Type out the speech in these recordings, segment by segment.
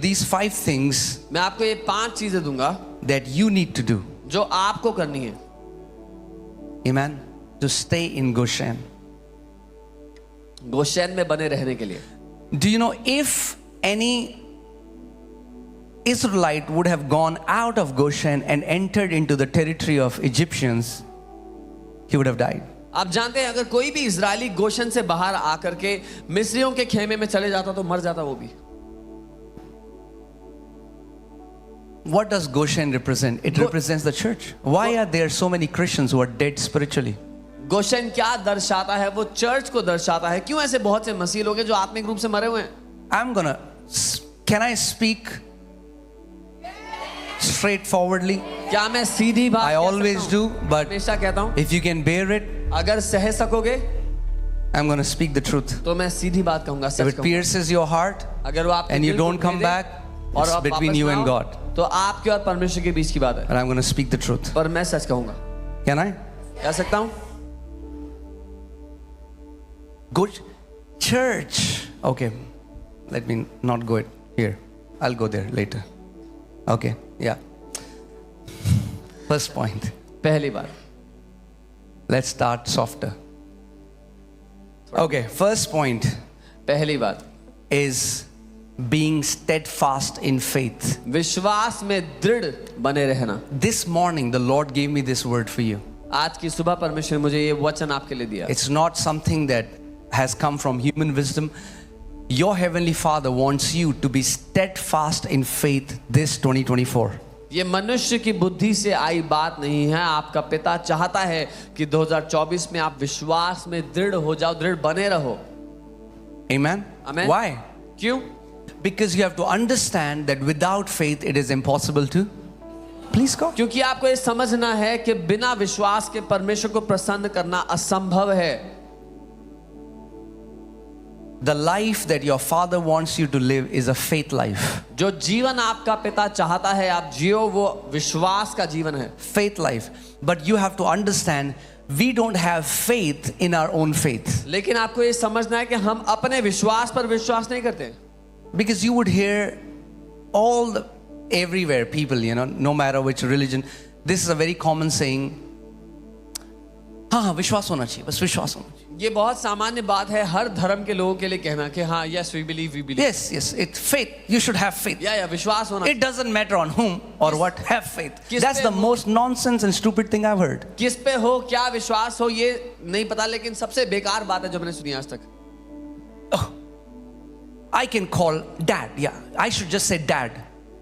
these 5 things मैं आपको ये 5 चीजें दूंगा that you need to do. जो आपको करनी है. Amen. To stay in Goshen. गोशेन में बने रहने के लिए. Do you know if any Israelite would have gone out of Goshen and entered into the territory of Egyptians, he would have died. आप जानते हैं अगर कोई भी इजरायली गोशन से बाहर आकर के मिस्रियों के खेमे में चले जाता तो मर जाता वो भी. What does Goshen represent? It represents the church. Why are there so many Christians who are dead spiritually? Gaussian क्या दर्शाता है? वो चर्च को दर्शाता है. क्यों ऐसे बहुत से मसीह लोग हैं जो आत्मिक रूप से मरे हुए हैं? Can I speak straightforwardly? क्या मैं सीधी बात? I always do, but हमेशा कहता हूँ. if you can bear it, अगर सह सकोगे, I'm going to speak the truth. तो मैं सीधी बात कहूँगा. If it pierces your heart अगर वो आपके and you दिल को don't come भेदे back, और it's आप between वापस you ना and आओ, God. तो आपके और परमेश्वर के बीच की बात है. But I'm going to speak the truth. पर मैं सच कहूँगा. Can I? कह सकता हूँ. Good church. Okay, let me not go it here. I'll go there later. Okay, yeah. First point. पहली बार. Let's start softer. Okay, first point पहली बात is being steadfast in faith. विश्वास में दृढ़ बने रहना. This morning the Lord gave me this word for you. आज की सुबह परमेश्वर ने मुझे ये वचन आपके लिए दिया. It's not something that has come from human wisdom. Your heavenly Father wants you to be steadfast in faith this 2024. ये मनुष्य की बुद्धि से आई बात नहीं है. आपका पिता चाहता है कि 2024 में आप विश्वास में दृढ़ हो जाओ, दृढ़ बने रहो. Amen? Amen. Why? क्यों? Because you have to understand that without faith it is impossible to please God. क्योंकि आपको ये समझना है कि बिना विश्वास के परमेश्वर को प्रसन्न करना असंभव है. The life that your Father wants you to live is a faith life. जो जीवन आपका पिता चाहता है आप जियो वो विश्वास का जीवन है. Faith life. But you have to understand we don't have faith in our own faith. लेकिन आपको ये समझना है कि हम अपने विश्वास पर विश्वास नहीं करते. Because you would hear everywhere people, no matter which religion, this is a very common saying. हाँ विश्वास होना चाहिए, बस विश्वास होना चाहिए. ये बहुत सामान्य बात है हर धर्म के लोगों के लिए कहना कि हाँ yes we believe. Yes, it's faith. You should have faith. या विश्वास होना. It doesn't matter on whom or what. Have faith. That's the most nonsense and stupid thing I've heard. किस पे हो, क्या विश्वास हो, ये नहीं पता, लेकिन सबसे बेकार बात है जो मैंने सुनी आज तक. Oh, I can call dad. Yeah, I should just say dad.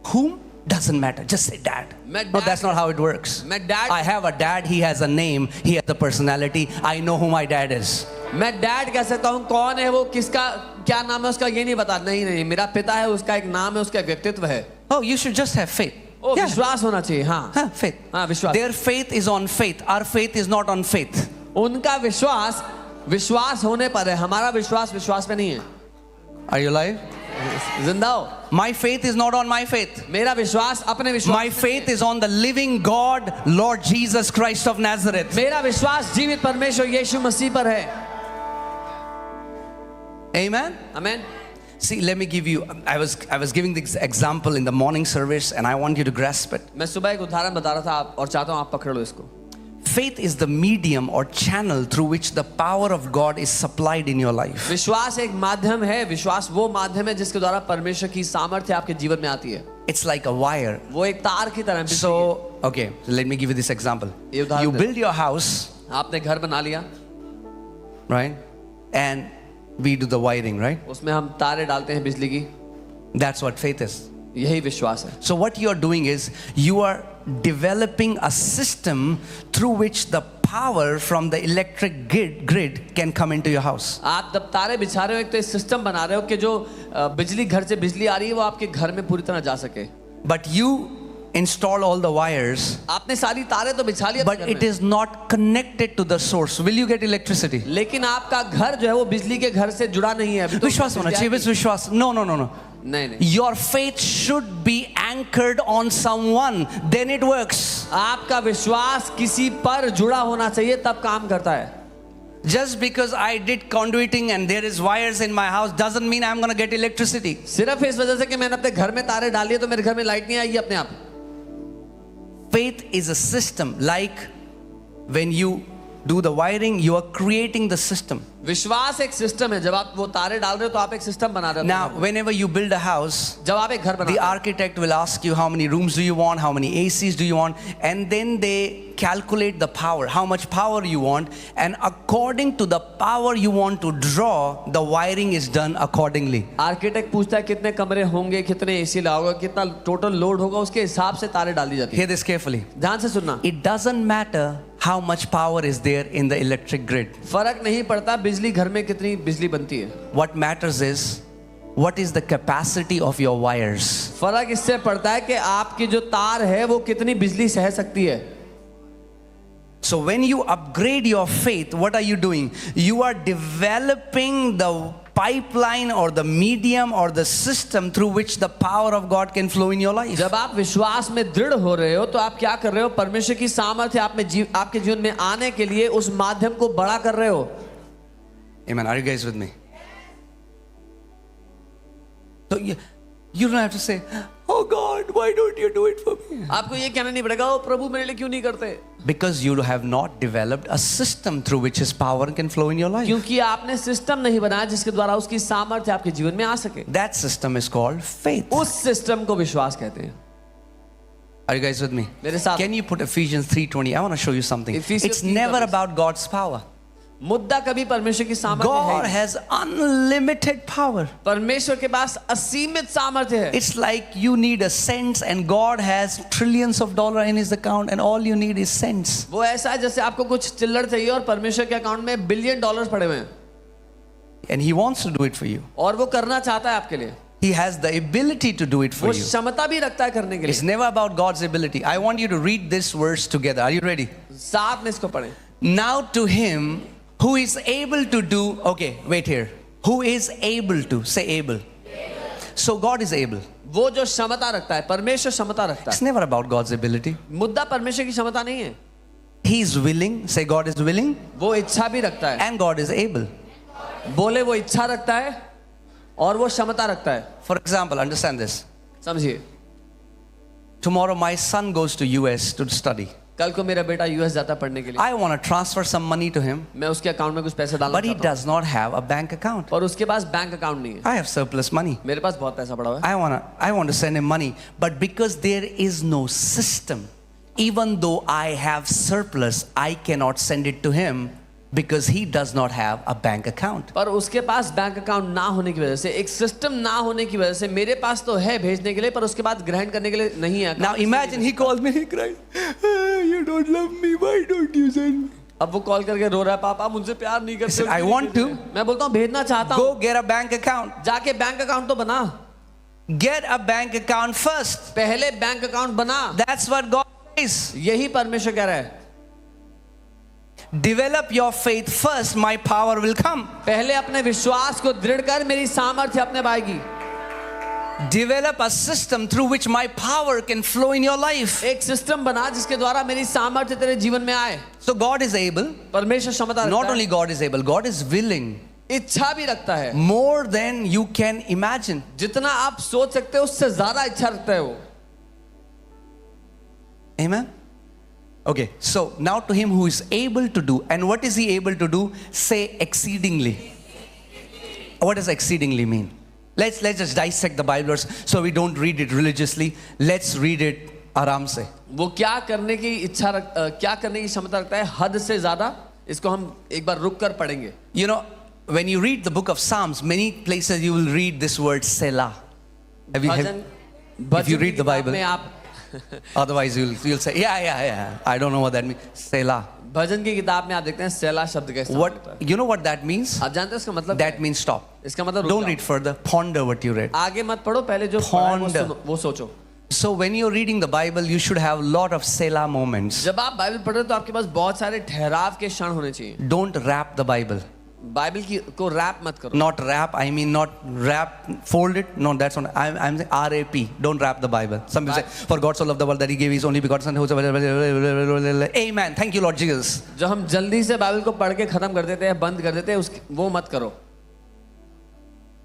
Whom? Doesn't matter. Just say dad. No, that's not how it works. I have a dad. He has a name. He has a personality. I know who my dad is. मैं dad कह सकता हूँ. कौन है वो, किसका क्या नाम है उसका ये नहीं बता. नहीं मेरा पिता है, उसका एक नाम है, उसका एक व्यक्तित्व है. Oh, you should just have faith. Oh, विश्वास होना चाहिए. हाँ faith. हाँ विश्वास. Their faith is on faith. Our faith is not on faith. उनका विश्वास विश्वास होने पर है, हमारा विश्वास विश्वास पे नहीं है. Are you alive? जिंदा हो. My faith is not on my faith. मेरा विश्वास अपने विश्वास. My faith is on the living God, Lord Jesus Christ of Nazareth. मेरा विश्वास जीवित परमेश्वर यीशु मसीह पर है. Amen. Amen. See, let me give you. I was giving this example in the morning service, and I want you to grasp it. मैं सुबह एक उदाहरण बता रहा था और चाहता हूँ आप पकड़ लो इसको. Faith is the medium or channel through which the power of God is supplied in your life. विश्वास एक माध्यम है. विश्वास वो माध्यम है जिसके द्वारा परमेश्वर की सामर्थ्य आपके जीवन में आती है. It's like a wire. वो एक तार की तरह. So, okay, let me give you this example. You build your house. आपने घर बना लिया. Right? And we do the wiring, right? उसमें हम तारे डालते हैं बिजली की. That's what faith is. यही विश्वास है. So what you are doing is you are developing a system through which the power from the electric grid can come into your house. आप जब तारे बिछा रहे हो एक तो सिस्टम बना रहे हो कि जो बिजली घर से बिजली आ रही है वो आपके घर में पूरी तरह जा सके. But you install all the wires. आपने सारी तारे तो बिछा लिया. But it is not connected to the source. Will you get electricity? लेकिन आपका घर जो है वो बिजली के घर से जुड़ा नहीं है. विश्वास होना चाहिए. विश्वास. No. नहीं. Your faith should be anchored on someone. Then it works. आपका विश्वास किसी पर जुड़ा होना चाहिए तब काम करता है. Just because I did conduiting and there is wires in my house doesn't mean I'm going to get electricity. सिर्फ इस वजह से कि मैंने अपने घर में तारे डाल दिए तो मेरे घर में लाइट नहीं आएगी अपने आप. Faith is a system. Like when you do the wiring, you are creating the system. विश्वास एक सिस्टम है. जब आप वो तारे डाल रहे हो तो आप एक सिस्टम बना रहे हो. Now, whenever you build a house, जब आप एक घर the बनाते हो, architect will ask you how many rooms do you want, how many ACs do you want, and then they calculate the power, how much power you want, and according to the power you want to draw, the wiring is done accordingly. Architect पूछता है कितने कमरे होंगे, कितने AC लगाओगे, कितना total load होगा, उसके हिसाब से तारे डाली जाती है. Hear this carefully. ध्यान से सुनना. It doesn't matter how much power is there in the electric grid. फर्क नहीं पड़ता बिजली घर में कितनी बिजली बनती है. What matters is what is the capacity of your wires. फर्क इससे पड़ता है कि आपकी जो तार है वो कितनी बिजली सह सकती है. So when you upgrade your faith, what are you doing? You are developing the pipeline or the medium or the system through which the power of God can flow in your life. जब आप विश्वास में दृढ़ हो रहे हो तो आप क्या कर रहे हो? परमेश्वर की सामर्थ्य आपके जीवन में आने के लिए उस माध्यम को बड़ा कर रहे हो. Amen. Are you guys with me? So you don't have to say, "Oh God, why don't you do it for me?" आपको ये कहना नहीं पड़ेगा, "ओ प्रभु मेरे लिए क्यों नहीं करते?" Because you have not developed a system through which His power can flow in your life. क्योंकि आपने सिस्टम नहीं बनाया जिसके द्वारा उसकी सामर्थ्य आपके जीवन में आ सके. That system is called faith. उस सिस्टम को विश्वास कहते हैं. Are you guys with me? मेरे साथ. Can you put Ephesians 3:20? I want to show you something. Ephesians It's never 3:20. about God's power. मुद्दा कभी परमेश्वर की सामर्थ्य God है. has unlimited power. परमेश्वर के पास असीमित सामर्थ्य है. It's like you need a cents and God has trillions of dollars in His account and all you need is cents. वो ऐसा है जैसे आपको कुछ चिल्लर चाहिए और परमेश्वर के अकाउंट में बिलियन डॉलर्स पड़े हुए हैं. And He wants to do it for you. और वो करना चाहता है आपके लिए. He has the ability to do it for वो you. क्षमता भी रखता है करने के It's लिए. never about God's ability. I want you to read this verse together. Are you ready? साथ में इसको पढ़ें. Now to Him who is able to do, okay, wait here. Who is able to, say able. So God is able. वो जो क्षमता रखता है, परमेश्वर क्षमता रखता It's है. never about God's ability. मुद्दा परमेश्वर की क्षमता नहीं है. He is willing, say God is willing, वो इच्छा भी रखता है. and God is able. बोले वो इच्छा रखता है और वो क्षमता रखता है. For example, understand this. समझिए. Tomorrow my son goes to US to study. कल को मेरा बेटा यूएस जाता है पढ़ने के लिए. I want to transfer some money to him, मैं उसके अकाउंट में कुछ पैसे डालना but he चाहता हूँ. does not have a bank account. और उसके पास बैंक अकाउंट नहीं है. I have surplus money. मेरे पास बहुत पैसा पड़ा हुआ है. I want to send him money, but because there is no system, even though I have surplus, I cannot send it to him because he does not have a bank account. पर उसके पास bank account ना होने की वजह से, एक system ना होने की वजह से, मेरे पास तो है भेजने के लिए पर उसके बाद ग्रहण करने के लिए नहीं है. Now imagine he calls me, he cries, "You don't love me, why don't you send me?" अब वो कॉल करके रो रहा है, पापा मुझसे प्यार नहीं करते. said, "I want to." मैं बोलता हूँ भेजना चाहता हूँ. Go get a bank account. जाके बैंक अकाउंट तो बना. Get a bank account first. पहले बैंक अकाउंट बना. That's what God says. यही परमेश्वर कह रहा है. Develop your faith first, my power will come. पहले अपने विश्वास को दृढ़ कर, मेरी सामर्थ्य अपने आएगी. Develop a system through which my power can flow in your life. एक सिस्टम बना जिसके द्वारा मेरी सामर्थ्य तेरे जीवन में आए. So God is able. परमेश्वर क्षमता Not रखता only है, God is able, God is willing. इच्छा भी रखता है. More than you can imagine. जितना आप सोच सकते हो उससे ज्यादा इच्छा रखता है वो. Amen. Okay, so now to Him who is able to do, and what is He able to do? Say exceedingly. What does exceedingly mean? Let's just dissect the Bible verse so we don't read it religiously. Let's read it आराम से. वो क्या करने की क्या करने की क्षमता रखता है हद से ज्यादा. इसको हम एक बार रुक कर पढ़ेंगे. You know, when you read the book of Psalms, many places you will read this word Selah. If you read the Bible, में आप otherwise you'll say, yeah. I don't know what that means. Selah. भजन की किताब में आप देखते हैं सेला शब्द का इस्तेमाल होता है. You know what that means? आप जानते हैं इसका मतलब? That means stop. इसका मतलब Don't read further. Ponder what you read. आगे मत पढ़ो, पहले जो पढ़ा है Ponder. वो सोचो. So when you're reading the Bible, you should have a lot of Selah moments. जब आप बाइबल पढ़ रहे हो तो आपके पास बहुत सारे ठहराव के क्षण होने चाहिए. Don't wrap the Bible. Bible की को रैप मत करो. Not wrap, I mean not wrap, fold it. No, that's not. I'm saying R-A-P. Don't wrap the Bible. Some people say, for God so loved the world that he gave his only begotten son. Whosoever. Amen. Thank you, Lord Jesus. जो हम जल्दी से Bible को पढ़ के खत्म कर देते हैं, बंद कर देते हैं, वो मत करो.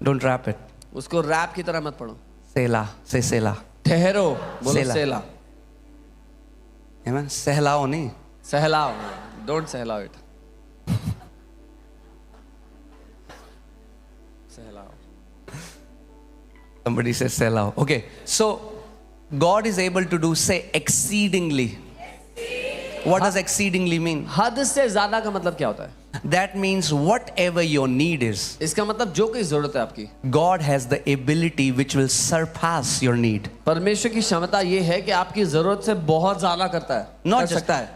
Don't wrap it. उसको रैप की तरह मत पढ़ो. Selah. Say Selah. ठहरो, बोलो सेला. सेला. Amen. Sehlao nahi. सहलाओ. Don't सहलाओ it. सहलाओ. Somebody says Selah. Okay. So, God is able to do, say, exceedingly. What does exceedingly mean? हद से ज्यादा का मतलब क्या होता है? That means whatever your need is, इसका मतलब जो कोई जरूरत है आपकी, God has the ability which will surpass your need. परमेश्वर की क्षमता ये है कि आपकी जरूरत से बहुत ज्यादा करता है. Not कर just सकता है.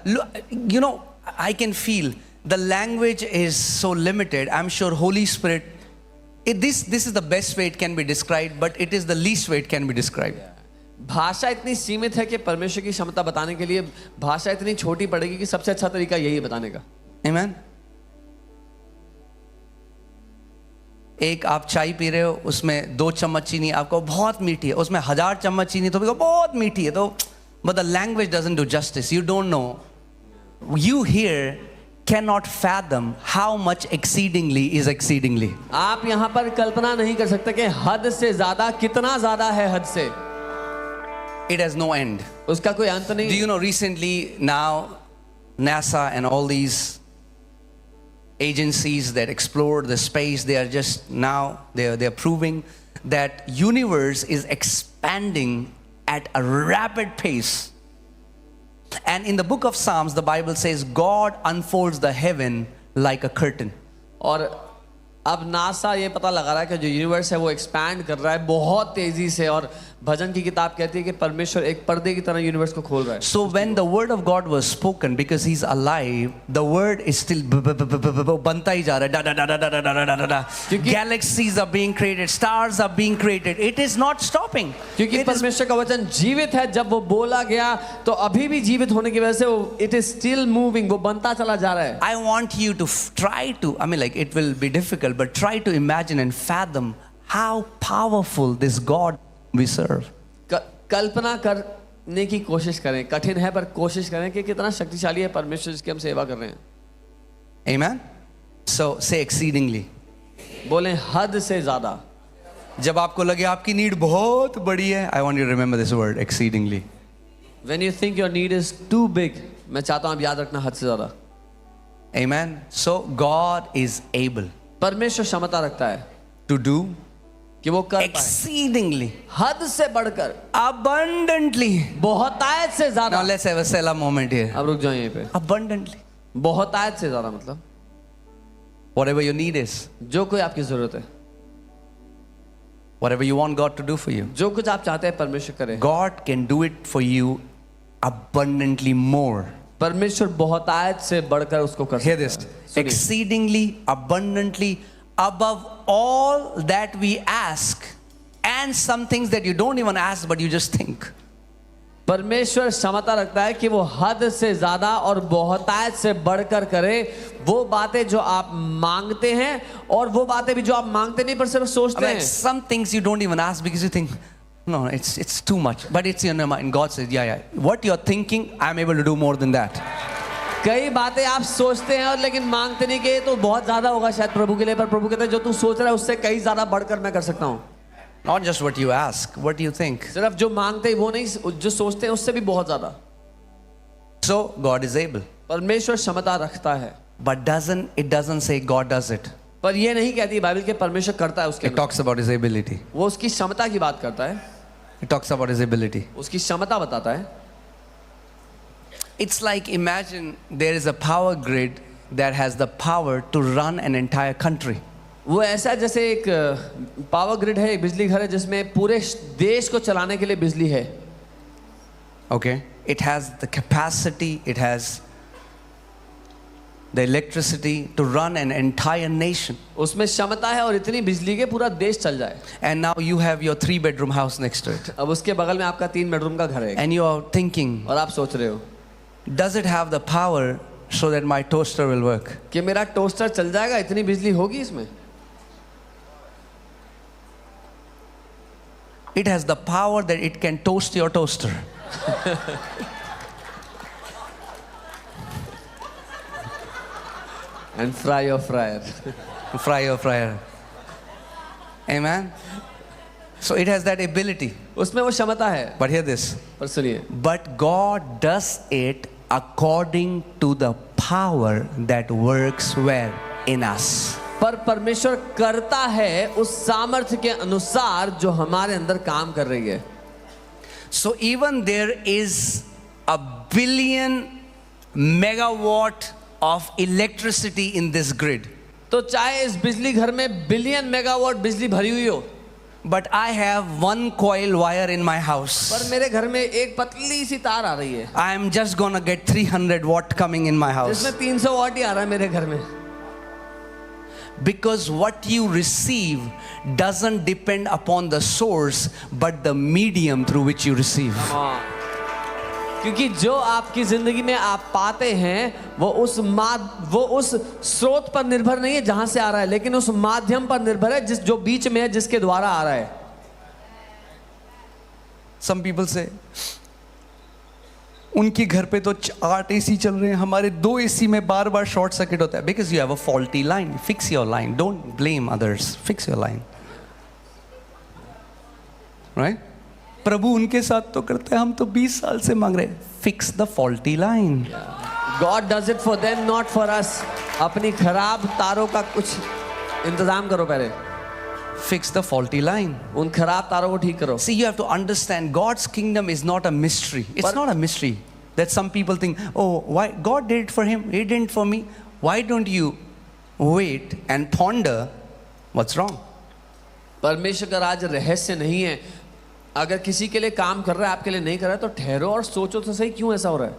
you know, I can feel the language is so limited. I'm sure Holy Spirit, this is the best way it can be described, but it is the least way it can be described. भाषा इतनी सीमित है कि परमेश्वर की क्षमता बताने के लिए भाषा इतनी छोटी पड़ेगी कि सबसे अच्छा तरीका यही है बताने का. Amen. एक आप चाय पी रहे हो, उसमें 2 चम्मच चीनी आपको बहुत मीठी है, उसमें 1000 चम्मच चीनी तो भी बहुत मीठी है, तो but the language doesn't do justice. You don't know. You here cannot fathom how much exceedingly is exceedingly. आप यहाँ पर कल्पना नहीं कर सकते कि हद से ज्यादा कितना ज्यादा है. हद से It has no end. उसका कोई अंत नहीं. Do you know recently now NASA and all these agencies that explore the space, they are just now they're proving that universe is expanding at a rapid pace. And in the book of Psalms, the Bible says God unfolds the heaven like a curtain. और अब NASA ये पता लगा रहा है कि जो universe है वो एक्सपैंड कर रहा है बहुत तेजी से, और भजन की किताब कहती है कि परमेश्वर एक पर्दे की तरह यूनिवर्स को खोल रहा है. So when the word of God was spoken, because he's alive, the word is still बनता ही जा रहा है. Galaxies are being created, stars are being created. It is not stopping. क्योंकि परमेश्वर का वचन जीवित है. जब वो बोला गया तो अभी भी जीवित होने की वजह से वो इट इज स्टिल मूविंग, वो बनता चला जा रहा है. I want you to try to, I mean, like, it will be difficult, but try to imagine and fathom how powerful this God we serve. कल्पना करने की कोशिश करें. कठिन है पर कोशिश करें कि कितना शक्तिशाली है परमेश्वर जिसकी हम सेवा कर रहे हैं. Amen. So say exceedingly. बोले हद से ज्यादा. जब आपको लगे आपकी नीड बहुत बड़ी है, I want you to remember this word, exceedingly. When you think your need is too big, मैं चाहता हूं आप याद रखना हद से ज्यादा. Amen. So God is able परमेश्वर क्षमता रखता है to do कि वो कर पाए exceedingly, हद से बढ़कर, abundantly. बहुतायत से Now ज्यादा. let's have a Selah moment here. अब रुक जाओ यहीं पे. Abundantly. बहुतायत से ज्यादा मतलब Whatever your need is, जो कोई आपकी जरूरत है, whatever you want God to do for you, जो कुछ आप चाहते हैं परमेश्वर करे. God can do it for you abundantly more. परमेश्वर बहुतायत से बढ़कर उसको कर Hear सकता this. है. सुनिए. Exceedingly, abundantly, above all that we ask, and some things that you don't even ask but you just think. परमेश्वर क्षमता रखता है कि वो हद से ज्यादा और बहुतायत से बढ़कर करे वो बातें जो आप मांगते हैं, और वो बातें भी जो आप मांगते नहीं पर सिर्फ सोचते Like हैं. some things you don't even ask because you think, no, it's too much. But it's in your mind. God says, yeah. What you're thinking, I'm able to do more than that. कई बातें आप सोचते हैं और लेकिन मांगते नहीं कि तो बहुत ज्यादा होगा शायद प्रभु के लिए, पर प्रभु कहते हैं जो तू सोच रहा है उससे कई ज्यादा बढ़कर मैं कर सकता हूँ. Not just what you ask, what you think. सिर्फ जो मांगते हैं वो नहीं, जो सोचते हैं उससे भी बहुत ज्यादा. So God is able. परमेश्वर क्षमता रखता है. But it doesn't say God does it. पर ये नहीं कहती बाइबल के परमेश्वर करता है उसके. It talks about his ability. वो उसकी क्षमता की बात करता है. It talks about his ability. उसकी क्षमता बताता है. It's like, imagine there is a power grid that has the power to run an entire country. वो ऐसा जैसे एक पावर ग्रिड है, एक बिजली घर है जिसमें पूरे देश को चलाने के लिए बिजली है. Okay? It has the capacity, it has the electricity to run an entire nation. उसमें क्षमता है और इतनी बिजली के पूरा देश चल जाए. And now you have your 3-bedroom house next to it. अब उसके बगल में आपका 3 बेडरूम का घर है. And you are thinking, और आप सोच रहे हो does it have the power? so that my toaster will work. कि मेरा टोस्टर चल जाएगा, इतनी बिजली होगी इसमें? It has the power that it can toast your toaster. And fry your fryer. Fry your fryer. Amen. So it has that ability. उसमें वो क्षमता है. But hear this. पर सुनिए, But God does it according to the power that works where? In us. पर परमेश्वर करता है उस सामर्थ्य के अनुसार जो हमारे अंदर काम कर रही है. So even there is a billion megawatt of electricity in this grid. तो चाहे इस बिजली घर में बिलियन मेगावाट बिजली भरी हुई हो, But I have one coil wire in my house. पर मेरे घर में एक पतली सी तार आ रही है I am just gonna get 300 watt coming in my house. जिसमें 300 वाट ही आ रहा है मेरे घर में. Because what you receive doesn't depend upon the source, but the medium through which you receive. क्योंकि जो आपकी जिंदगी में आप पाते हैं वो उस स्रोत पर निर्भर नहीं है जहां से आ रहा है, लेकिन उस माध्यम पर निर्भर है जो बीच में है, जिसके द्वारा आ रहा है. Some people say, उनके घर पे तो 8 AC चल रहे हैं, हमारे 2 AC में बार बार शॉर्ट सर्किट होता है. Because you have a faulty line. Fix your line. Don't blame others. Fix your line. Right? प्रभु उनके साथ तो करते हैं, हम तो 20 साल से मांग रहे हैं. Fix the faulty line. God does it for them, not for us. अपनी खराब तारों का कुछ इंतजाम करो पहले. Fix the faulty line. उन खराब तारों को ठीक करो. See, you have to understand God's kingdom is not a mystery. It's not a mystery that some people think, oh, why God did it for him, he didn't for me. Why don't you wait and ponder what's wrong? परमेश्वर का राज रहस्य नहीं है. अगर किसी के लिए काम कर रहा है, आपके लिए नहीं कर रहा है, तो ठहरो और सोचो तो सही क्यों ऐसा हो रहा है.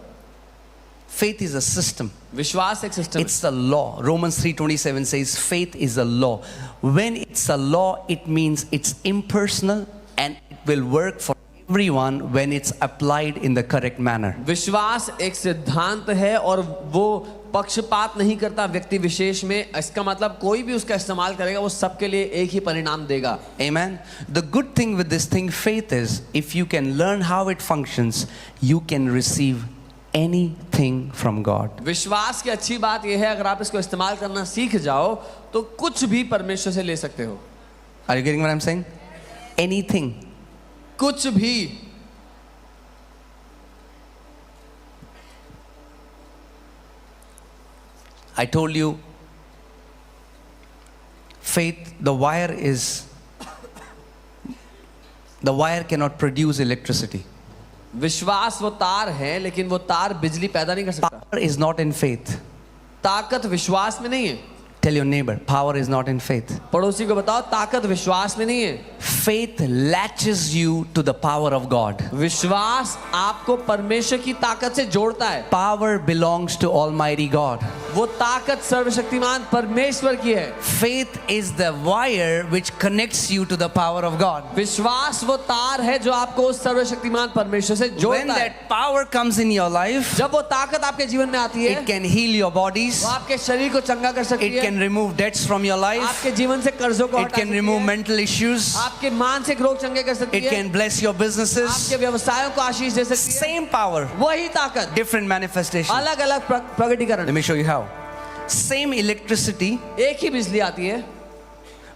Faith is a system. विश्वास एक सिस्टम है. It's a law. Romans 3:27 says faith is a law. When it's a law, it means it's impersonal and it will work for everyone when it's applied in the correct manner. विश्वास एक सिद्धांत है और वो पक्षपात नहीं करता व्यक्ति विशेष में. इसका मतलब कोई भी उसका इस्तेमाल करेगा वो सबके लिए एक ही परिणाम देगा. Amen. The good thing with this thing faith is if you can learn how it functions, you can receive anything from God. विश्वास की अच्छी बात यह है, अगर आप इसको इस्तेमाल करना सीख जाओ तो कुछ भी परमेश्वर से ले सकते हो. Are you getting what I'm saying? Anything. कुछ भी. I told you faith, the wire cannot produce electricity. विश्वास वो तार है, लेकिन वो तार बिजली पैदा नहीं कर सकता. Power is not in faith. ताकत विश्वास में नहीं है. Tell your neighbor, power is not in faith. पड़ोसी को बताओ, ताकत विश्वास में नहीं है. Faith latches you to the power of God. विश्वास आपको परमेश्वर की ताकत से जोड़ता है. Power belongs to Almighty God. वो ताकत सर्वशक्तिमान परमेश्वर की है. Faith is the wire which connects you to the power of God. विश्वास वो तार है जो आपको उस सर्वशक्तिमान परमेश्वर से When जोड़ता है. that power comes in your life, जब वो ताकत आपके जीवन में आती है, it can heal your bodies. वो आपके शरीर को चंगा कर सकती It है. can remove debts from your life. आपके जीवन से कर्जों को It हटा can सकती remove है. mental issues. आपके मानसिक रोग चंगे कर सकती It है. can bless your businesses. आपके व्यवसायों को आशीष दे सकती है. Same power, वही ताकत, different manifestation. अलग अलग प्रगटीकरण. Let me show you how. Same electricity एक ही बिजली आती है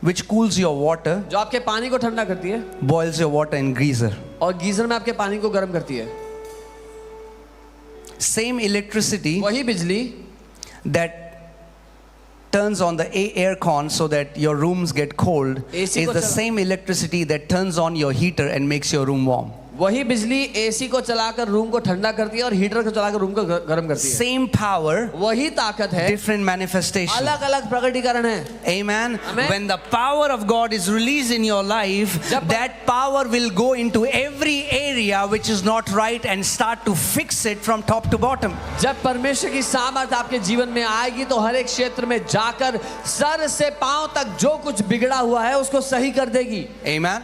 which cools your water, जो आपके पानी को ठंडा करती है boils your water in geyser. और गीजर में आपके पानी को गर्म करती है. Same electricity वही बिजली that turns on the air con so that your rooms get cold AC is को the चला- same electricity that turns on your heater and makes your room warm. वही बिजली एसी को चलाकर रूम को ठंडा करती है और हीटर को चलाकर रूम को गर्म करती है. Same power, वही ताकत है, different manifestation. अलग अलग प्रकटीकरण है. Amen. Amen. When the power of God is released in your life, जब- that power will go into every area which is not right and start to fix it from top to bottom. जब परमेश्वर की सामर्थ आपके जीवन में आएगी तो हर एक क्षेत्र में जाकर सर से पांव तक जो कुछ बिगड़ा हुआ है उसको सही कर देगी. Amen.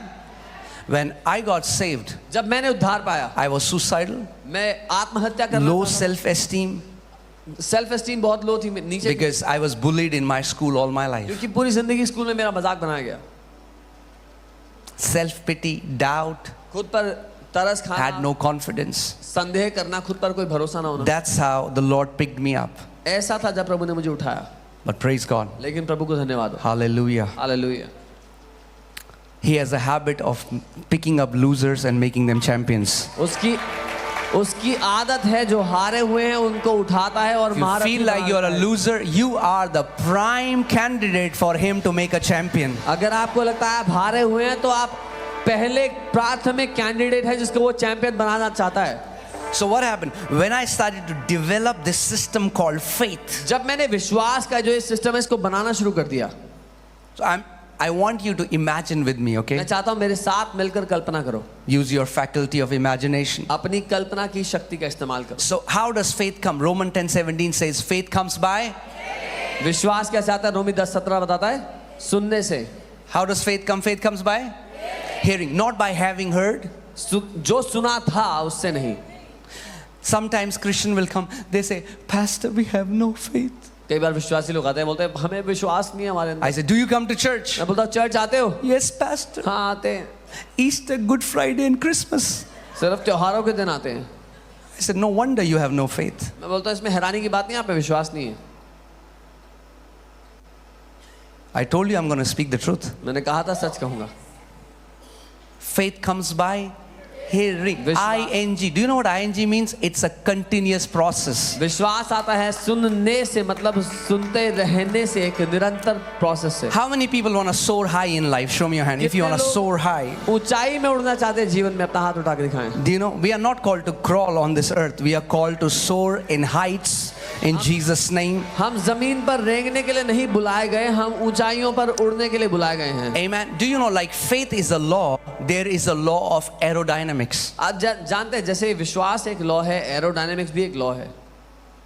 When I got saved, जब मैंने उद्धार पाया, I was suicidal, मैं आत्महत्या करना low चाहता था. self-esteem, सेल्फ एस्टीम बहुत लो थी, नीचे, because I was bullied in my school all my life. क्योंकि पूरी जिंदगी स्कूल में मेरा मजाक बनाया गया. Self pity, doubt, खुद पर तरस had खाना, no confidence. संदेह करना, खुद पर कोई भरोसा ना होना. That's how the Lord picked me up. ऐसा था जब प्रभु ने मुझे उठाया. But praise God. लेकिन प्रभु को धन्यवाद हो. Hallelujah. Hallelujah. He has a habit of picking up losers and making them champions. उसकी आदत है जो हारे हुए हैं उनको उठाता है और If you महारथी feel like you are a बनाता है. loser, you are the prime candidate for him to make a champion. अगर आपको लगता है आप हारे हुए हैं तो आप पहले प्राथमिक कैंडिडेट है जिसको वो चैंपियन बनाना चाहता है. So what happened? When I started to develop this system called faith, जब मैंने विश्वास का जो ये सिस्टम है इसको बनाना शुरू कर दिया. so I want you to imagine with me, मैं okay? चाहता हूँ मेरे साथ मिलकर कल्पना करो. Use your faculty of imagination. अपनी कल्पना की शक्ति का इस्तेमाल करो. So how does faith come? Romans 10:17 says faith comes by. विश्वास कैसे आता है? रोमी 10:17 बताता है सुनने से. How does faith come? Faith comes by hearing, not by having heard. जो सुना था उससे नहीं. Sometimes Christian will come, they say, Pastor, we have no faith. कई बार विश्वासी लोग आते हैं बोलते हैं हमें विश्वास नहीं है हमारे अंदर. I say, do you come to church? मैं बोलता हूँ चर्च आते हो? Yes, Pastor. हाँ आते हैं. Easter, Good Friday and Christmas. सिर्फ त्योहारों के दिन आते हैं. I said, no wonder you have no faith. मैं बोलता हूँ इसमें हैरानी की बात नहीं, आप पे विश्वास नहीं है. I told you I'm going to speak the truth. मैंने कहा था सच कहूँगा. Faith comes by hearing. विश्वास. ING. Do you know what ING means? It's a continuous process. विश्वास आता है सुनने से, मतलब सुनते रहने से, एक निरंतर प्रोसेस से. How many people want to soar high in life? Show me your hand. If you want to soar high. ऊंचाई में उड़ना चाहते हैं जीवन में, अपना हाथ उठा के दिखाएं. Do you know, we are not called to crawl on this earth. We are called to soar in heights in Jesus' name. हम जमीन पर रेंगने के लिए नहीं बुलाए गए, हम ऊंचाइयों पर उड़ने के लिए बुलाए गए हैं. Amen. Do you know, like faith is a law, there is a law of aerodynamics. आज जानते हैं जैसे विश्वास एक लॉ है, एरोडायनेमिक्स भी एक लॉ है,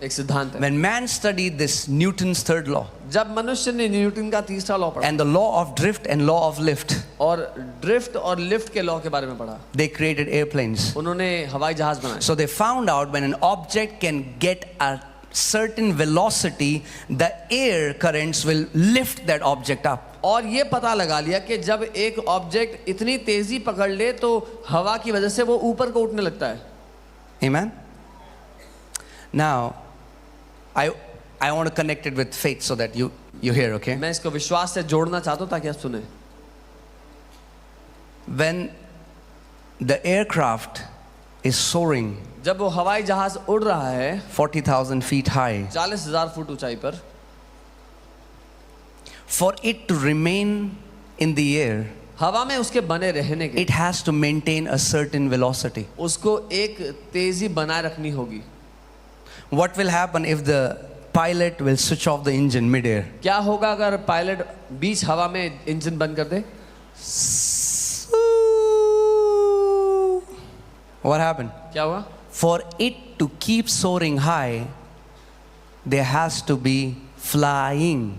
एक सिद्धांत है. When man studied this Newton's third law जब मनुष्य ने न्यूटन का तीसरा लॉ पढ़ा and the law of drift and law of lift, और ड्रिफ्ट और लिफ्ट के लॉ के बारे में पढ़ा, they created airplanes. उन्होंने हवाई जहाज बनाए. So they found out when an object can get a certain velocity, the air currents will lift that object up. और ये पता लगा लिया कि जब एक ऑब्जेक्ट इतनी तेजी पकड़ ले तो हवा की वजह से वो ऊपर को उठने लगता है. Amen. Now, I want to connect it with faith so that you hear, okay? मैं इसको विश्वास से जोड़ना चाहता हूँ ताकि आप सुने. When the aircraft is soaring जब वो हवाई जहाज उड़ रहा है 40,000 feet high, 40,000 फुट ऊंचाई पर, for it to remain in the air, हवा में उसके बने रहने के it has to maintain a certain velocity. उसको एक तेजी बनाए रखनी होगी. What will happen if the pilot will switch off the engine mid-air? क्या होगा अगर पायलट बीच हवा में इंजन बंद कर दे? What happened? क्या होगा? For it to keep soaring high, there has to be flying.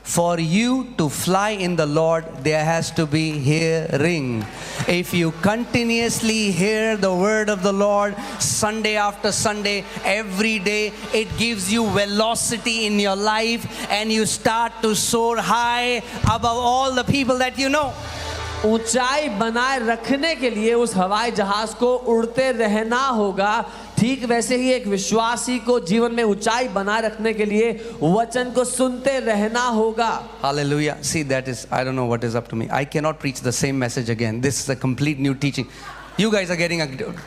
For you to fly in the Lord, there has to be hearing. If you continuously hear the word of the Lord Sunday after Sunday, every day, it gives you velocity in your life and you start to soar high above all the people that you know. ऊंचाई बनाए रखने के लिए उस हवाई जहाज को उड़ते रहना होगा. ठीक वैसे ही एक विश्वासी को जीवन में ऊंचाई बनाए रखने के लिए वचन को सुनते रहना होगा. Hallelujah. See, that is, I don't know what is up to me. I cannot preach the same message again. This is a complete new teaching. You guys are getting,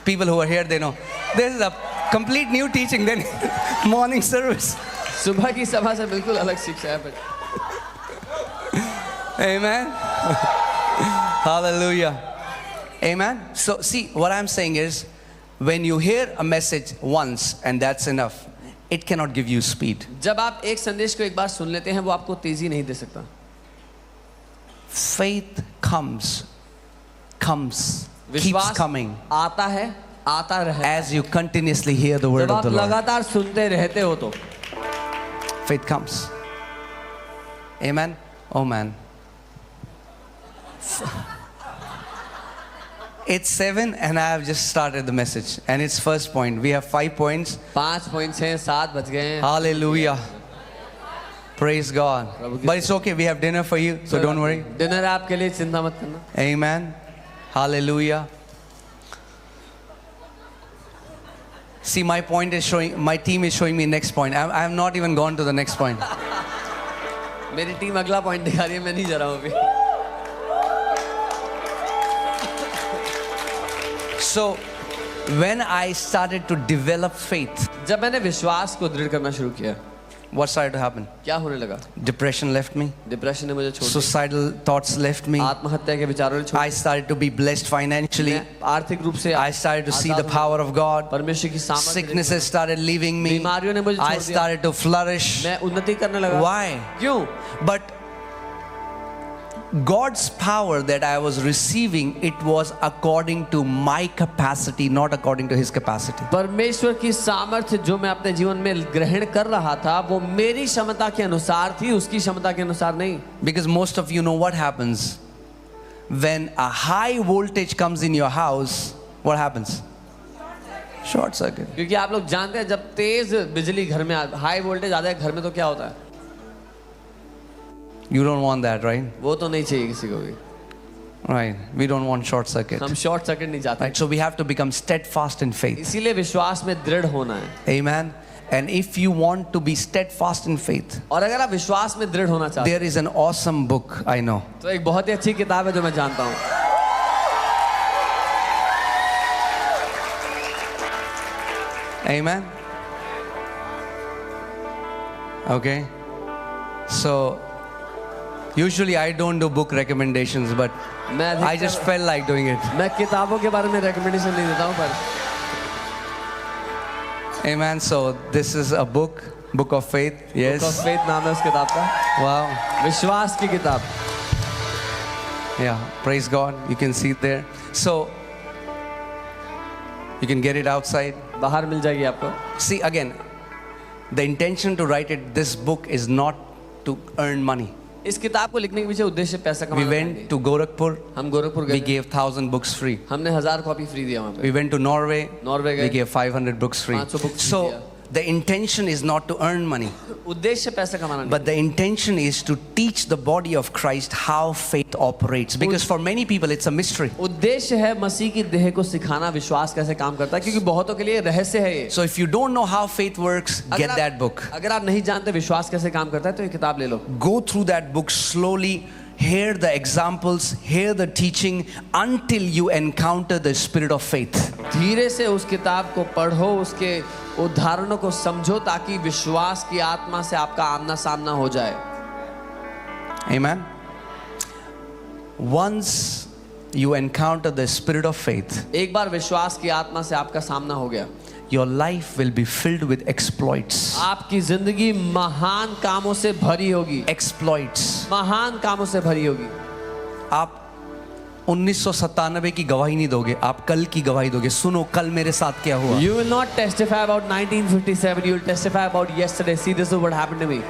people who are here, they know. This is a complete new teaching than morning service. सुबह की सभा से बिल्कुल अलग शिक्षा है. Amen. Hallelujah. Amen. So see, what I'm saying is, when you hear a message once and that's enough, it cannot give you speed. जब आप एक संदेश को एक बार सुन लेते हैं वो आपको तेजी नहीं दे सकता. Faith comes, keeps विश्वास coming आता है, आता रहता है. as you continuously hear the word जब of आप the Lord. लगातार सुनते रहते हो तो Faith comes. Amen. Oh man. It's 7 and I have just started the message. And it's first point. We have 5 points. 5 points हैं, 7 बज गए हैं. Hallelujah. Praise God. But it's okay. We have dinner for you. So don't worry. Dinner आपके लिए, चिंता मत करना. Amen. Hallelujah. See, my team is showing me next point. I have not even gone to the next point. मेरी team अगला point दिखा रही है, मैं नहीं जा रहा हूँ अभी. So, when I started to develop faith, जब मैंने विश्वास को दृढ़ करना शुरू किया, what started to happen? क्या होने लगा? Depression left me. डिप्रेशन ने मुझे छोड़ दिया. Suicidal thoughts left me. आत्महत्या के विचारों ने छोड़ I started to be blessed financially. दिया. आर्थिक रूप से I started to see the power of God. परमेश्वर की सामर्थ्य Sicknesses started leaving me. बीमारियों ने मुझे I छोड़ दिया. started to flourish. मैं उन्नति करने लगा. Why? क्यों? But God's power that I was receiving, it was according to my capacity, not according to His capacity. परमेश्वर की सामर्थ्य जो मैं अपने जीवन में ग्रहण कर रहा था, वो मेरी क्षमता के अनुसार थी, उसकी क्षमता के अनुसार नहीं. Because most of you know what happens when a high voltage comes in your house. What happens? Short circuit. क्योंकि आप लोग जानते हैं जब तेज बिजली घर में हाई वोल्टेज आता है घर में, तो क्या होता है? You don't want that, right? वो तो नहीं चाहिए किसी को भी. Right. We don't want short circuit. हम शॉर्ट सर्किट नहीं चाहते. Right. So we have to become steadfast in faith. इसीलिए विश्वास में दृढ़ होना है. Amen. And if you want to be steadfast in faith, और अगर आप विश्वास में दृढ़ होना चाहते there is an awesome book I know. हैं, तो एक बहुत ही अच्छी किताब है जो मैं जानता हूँ. Amen. Okay. So usually I don't do book recommendations, but मैं I just felt like doing it. मैं किताबों के बारे में रिकमेंडेशन नहीं देता हूँ, पर Amen. So this is a book of faith. Book of Yes. Faith नाम है उस किताब का. Wow. विश्वास की किताब. Yeah. Praise God. You can see it there. So you can get it outside. बाहर मिल जाएगी आपको. See again, the intention to write this book is not to earn money. इस किताब को लिखने के पीछे उद्देश्य पैसा We कमाना went नहीं. to Gorakhpur. हम गोरखपुर We गए. gave 1,000 books free. हमने 1000 कॉपी फ्री दिया वहाँ पे. We went to Norway. Norway We गए. gave 500 books free. 500 books free So दिया. the intention is not to earn money, उद्देश्य पैसा कमाना नहीं. but the intention is to teach the body of Christ how faith operates. Because for many people it's a mystery. उद्देश्य है मसीह की देह को सिखाना विश्वास कैसे काम करता है, क्योंकि बहुतों के लिए रहस्य है ये. So if you don't know how faith works, get that book. अगर आप नहीं जानते विश्वास कैसे काम करता है, तो ये किताब ले लो. Go through that book slowly. Hear the examples, hear the teaching until you encounter the spirit of faith. धीरे से उस किताब को पढ़ो, उसके उदाहरणों को समझो, ताकि विश्वास की आत्मा से आपका आमना सामना हो जाए. Amen. Once you encounter the spirit of faith, एक बार विश्वास की आत्मा से आपका सामना हो गया, your life will be filled with exploits. आपकी जिंदगी महान कामों से भरी होगी. Exploits. महान कामों से भरी होगी. आप 1997 की गवाही नहीं दोगे, आप कल की गवाही दोगे. सुनो कल मेरे साथ क्या हुआ. You will not testify about 1957. You will testify about yesterday. See, this is what happened to me.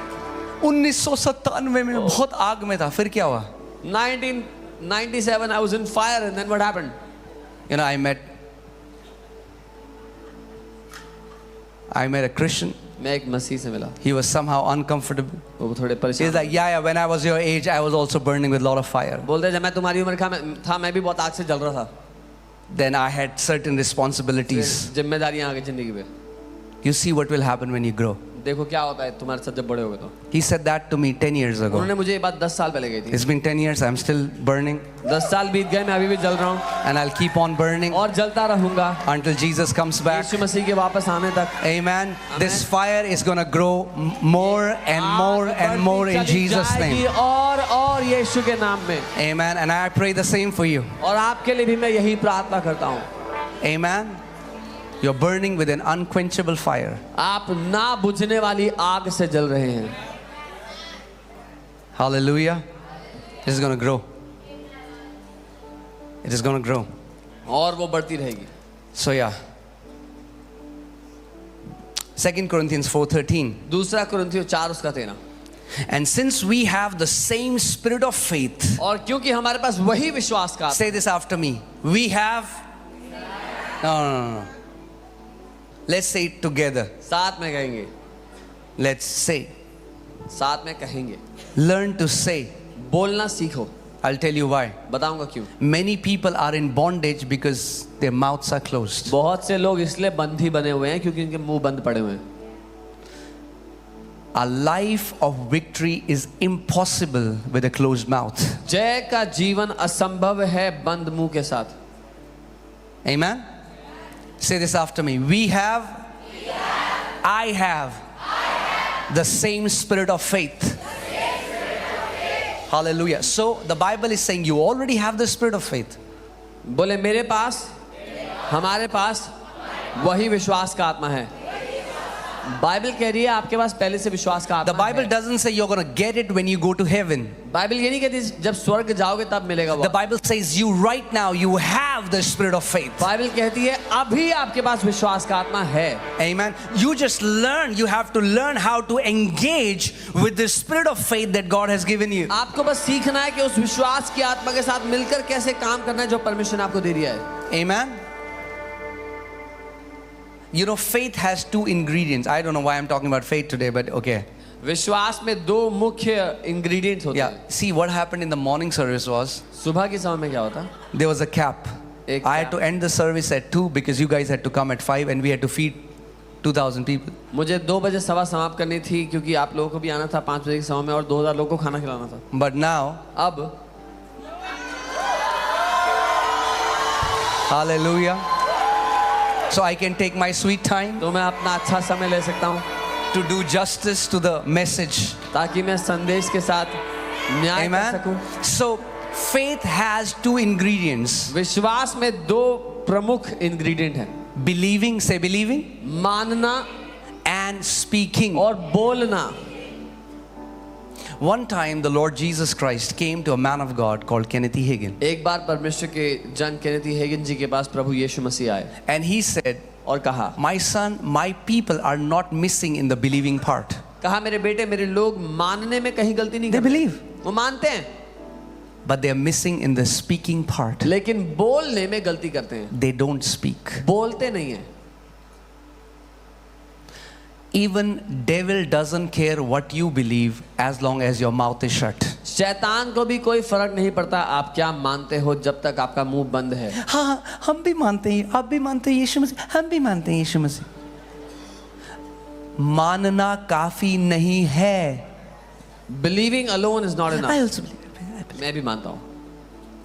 1997 में बहुत आग में था, फिर क्या हुआ. 1997, I was in fire, and then what happened? You know, I met a Christian. मैं एक मसीह से मिला. He was somehow uncomfortable. वो थोड़े He's परेशान. like, yeah, when I was your age, I was also burning with a lot of fire. बोलते जब मैं तुम्हारी उम्र का था, मैं भी बहुत आग से जल रहा था. Then I had certain responsibilities. जिम्मेदारियां आ गई जिंदगी पे. You see what will happen when you grow. देखो क्या होता है तुम्हारे साथ जब बड़े होगे तो. He said that to me 10 years ago. उन्होंने मुझे ये बात 10 साल पहले कही थी. It's been 10 years, I'm still burning. 10 साल बीत गए, मैं अभी भी जल रहा हूँ. And I'll keep on burning और जलता रहूंगा until Jesus comes back. यीशु मसीह के वापस आने तक. Amen. This fire is going to grow more and more and more in Jesus' name. और यीशु के नाम में. Amen. And I pray the same for you. और आपके लिए भी मैं यही प्रार्थना करता हूँ. Amen. You're burning with an unquenchable fire. आप ना बुझने वाली आग से जल रहे हैं. Hallelujah. It is going to grow. It is going to grow. और वो बढ़ती रहेगी. So yeah. 2 Corinthians 4:13. दूसरा कुरिन्थियों 4 उसका 13. And since we have the same spirit of faith, और क्योंकि हमारे पास वही विश्वास का say this after me. We have. No. Let's say it together. साथ में कहेंगे, Let's say. साथ में कहेंगे, Learn to say. बोलना सीखो। I'll tell you why. बताऊंगा क्यों। Many people are in bondage because their mouths are closed. बहुत से लोग इसलिए बंधी बने हुए हैं क्योंकि उनके मुंह बंद पड़े हुए हैं। A life of victory is impossible with a closed mouth. जय का जीवन असंभव है बंद मुंह के साथ। Amen? Say this after me. I have the same spirit of faith. Hallelujah. So the Bible is saying you already have the spirit of faith. बोले मेरे पास, हमारे पास वही विश्वास का आत्मा है। बाइबल कह रही है आपके पास पहले से विश्वास का The आत्मा Bible है। doesn't say you're going to get it when you go to heaven. Bible ये नहीं कहती जब स्वर्ग जाओगे तब मिलेगा वो। The Bible says you right now you have the spirit of faith. Bible कहती है अभी आपके पास विश्वास का आत्मा है। Amen. You just learn, you have to learn how to engage with the spirit of faith that God has given you. आपको बस सीखना है कि उस विश्वास की आत्मा के साथ मिलकर कैसे काम करना है जो परमेश्वर ने आपको दे दिया है। Amen. You know, faith has two ingredients. I don't know why I'm talking about faith today, but okay. विश्वास में दो मुख्य इंग्रेडिएंट्स होते Yeah. हैं। See, what happened in the morning service was सुबह के समय में क्या होता? there was a cap. एक I had to end the service at 2 because you guys had to come at 5 and we had to feed 2,000 people. मुझे 2 बजे सभा समाप्त करनी थी क्योंकि आप लोगों को भी आना था 5 बजे के समय में और 2000 लोगों को खाना खिलाना था। But now, अब hallelujah. So I can take my sweet time तो मैं अपना अच्छा समय ले सकता हूँ to do justice to the message. ताकि मैं संदेश के साथ न्याय कर सकूं। Amen. So faith has two ingredients. विश्वास में 2 प्रमुख इंग्रेडिएंट हैं। Believing, say believing, मानना and speaking. और बोलना। One time the Lord Jesus Christ came to a man of God called Kenneth E. Hagin. एक बार परमेश्वर के जन केनेथ ई हेगिन जी के पास प्रभु यीशु मसीह आए And he said, और कहा, my son, my people are not missing in the believing part. कहा मेरे बेटे मेरे लोग मानने में कहीं गलती नहीं They करते। believe, वो मानते हैं but they are missing in the speaking part. लेकिन बोलने में गलती करते हैं। They don't speak. बोलते नहीं हैं। Even devil doesn't care what you believe as long as your mouth is shut. शैतान को भी कोई फर्क नहीं पड़ता आप क्या मानते हो जब तक आपका मुंह बंद है। हाँ, हम भी मानते हैं, आप भी मानते हैं यीशु मसीह, हम भी मानते हैं यीशु मसीह। मानना काफी नहीं है। Believing alone is not I enough। also believe. मैं भी मानता हूँ।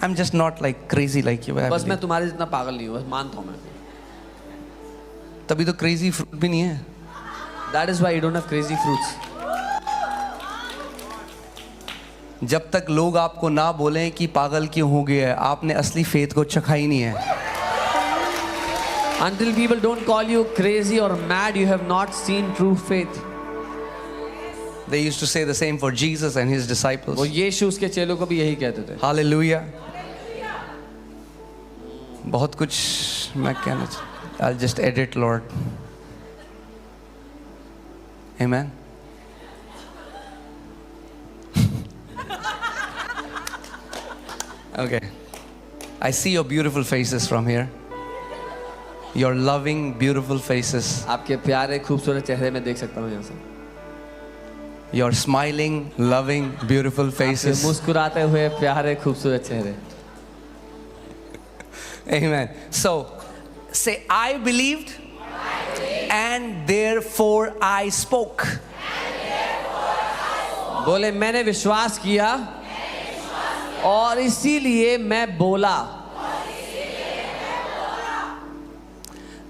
I'm just not like crazy like you. I बस believe. मैं तुम्हारे जितना पागल नहीं हूँ, बस मानता हूँ मैं। तभी तो crazy fruit भी नहीं है। That is why you don't have crazy fruits। जब तक लोग आपको ना बोलें कि पागल क्यों हो गया है, आपने असली फेथ को चखा ही नहीं है। Until people don't call you crazy or mad, you have not seen true faith। They used to say the same for Jesus and his disciples. वो यीशु उसके चेलों को भी यही कहते थे। Hallelujah. बहुत कुछ मैं कहना चाहता। I'll just edit, Lord. Amen. Okay. I see your beautiful faces from here. Your loving, beautiful faces. आपके प्यारे खूबसूरत चेहरे में देख सकता हूँ यहाँ से। Your smiling, loving, beautiful आपके faces. मुस्कुराते हुए प्यारे खूबसूरत चेहरे। Amen. So, say, I believed, and therefore I spoke. बोले मैंने विश्वास किया और इसीलिए मैं बोला।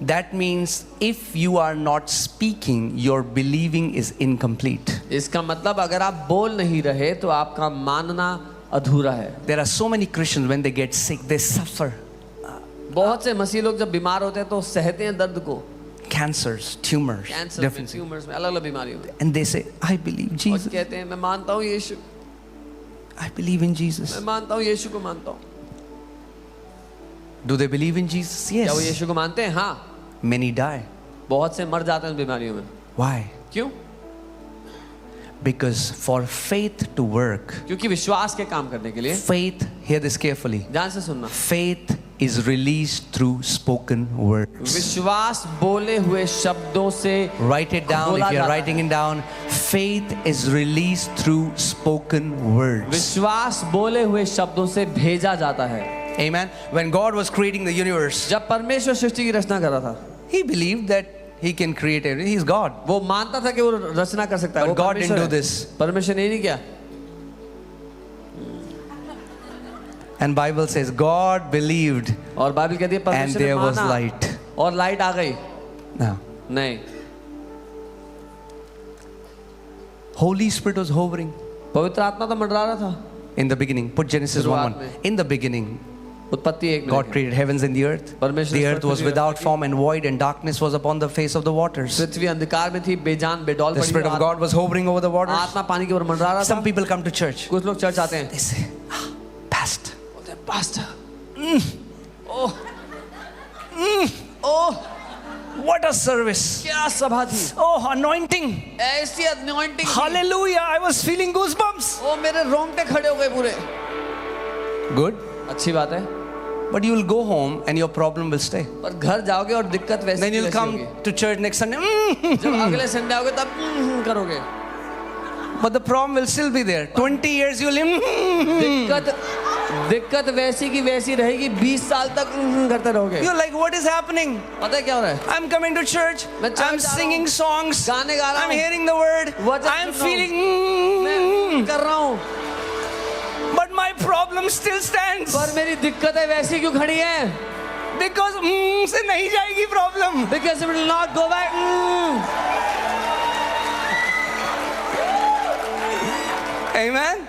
That means if you are not speaking, your believing is incomplete. इसका मतलब अगर आप बोल नहीं रहे तो आपका मानना अधूरा है। There are so many Christians when they get sick, they suffer. बहुत से मसीह लोग जब बीमार होते हैं तो सहते हैं दर्द को। Cancers, tumors, कैंसर different में, things. ट्यूमर्स में, अलग अलग बीमारियों में। And they say, I believe और Jesus. कहते हैं मैं मानता हूँ यीशु, I believe in Jesus. मैं मानता हूँ यीशु को मानता हूँ। Do they believe in Jesus? क्या वो Yes. यीशु को मानते हैं? हाँ। Many die. बहुत से मर जाते हैं उन बीमारियों में। Why? क्यों? Because for faith to work, क्योंकि विश्वास के काम करने के लिए, faith, hear this carefully, ध्यान से सुनना, faith is released through spoken words. विश्वास बोले हुए शब्दों से, Write it down बोला if you're जाता writing it down. Faith is released through spoken words. विश्वास बोले हुए शब्दों से भेजा जाता है. Amen. When God was creating the universe, जब परमेश्वर सृष्टि की रचना कर रहा था, He believed that He can create everything. He's God. वो मानता था कि वो रचना कर सकता है. But वो God परमेश्वर didn't do है. this. परमेश्वर ने नहीं किया. And Bible says God believed और बाइबल कहती है and परमेश्वर ने there was माना light. और लाइट आ गई. Now, नहीं, Holy Spirit was hovering पवित्र आत्मा तो मंडरा रहा था. in the beginning. Put Genesis 1:1. In the beginning, उत्पत्ति 1 God created heavens and the earth. परमेश्वर The ने earth was Prithvi without form and void, and darkness was upon the face of the waters. पृथ्वी अंधकार में थी, बेजान बेडौल The पड़ी. Spirit of God was hovering over the waters. आत्मा पानी के ऊपर मंडरा रहा था. Some people come to church. कुछ लोग चर्च आते हैं. They say, Pastor, बोलते हैं pastor. Oh what a service. क्या सभा थी. Oh, anointing. ऐसी anointing. Hallelujah. I was feeling goosebumps. ओ मेरे रोंगटे खड़े हो गए पूरे. Good. अच्छी बात है. But you will go home and your problem will stay. पर घर जाओगे और दिक्कत वैसी Then की you'll वैसी come होगी. to church next Sunday. जब अगले संडे आओगे तब करोगे. But the problem will still be there. 20 years you'll. दिक्कत वैसी की वैसी रहेगी. 20 साल तक करते रहोगे. You're like, what is happening? पता है क्या हो रहा है. I'm coming to church. मैं चर्च I'm जा रहा singing हूँ. songs. गाने गा रहा I'm हूँ. hearing the word. वचन I'm सुन रहा हूँ. feeling. मैं कर रहा हूँ. But my problem still stands. पर मेरी दिक्कतें वैसी क्यों खड़ी हैं. Because से नहीं जाएगी problem. Because it will not go back. Amen.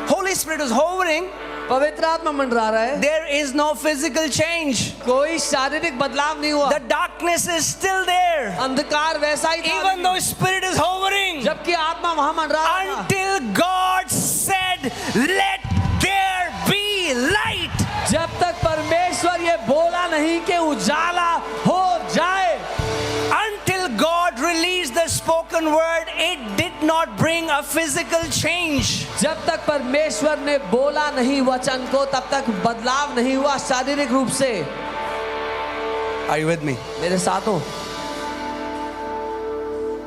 Holy Spirit is hovering. पवित्र आत्मा मंडरा रहा है. There is no physical change. कोई शारीरिक बदलाव नहीं हुआ. The darkness is still there. अंधकार वैसा ही था. Even though Spirit is hovering. जबकि आत्मा वहां मंडरा रहा था. Until God said, let there be light. जब तक परमेश्वर ये बोला नहीं कि उजाला हो जाए. Until God released the spoken word, it did not bring a physical change. जब तक परमेश्वर ने बोला नहीं वचन को, तब तक बदलाव नहीं हुआ शारीरिक रूप से. Are you with me? मेरे साथ हो.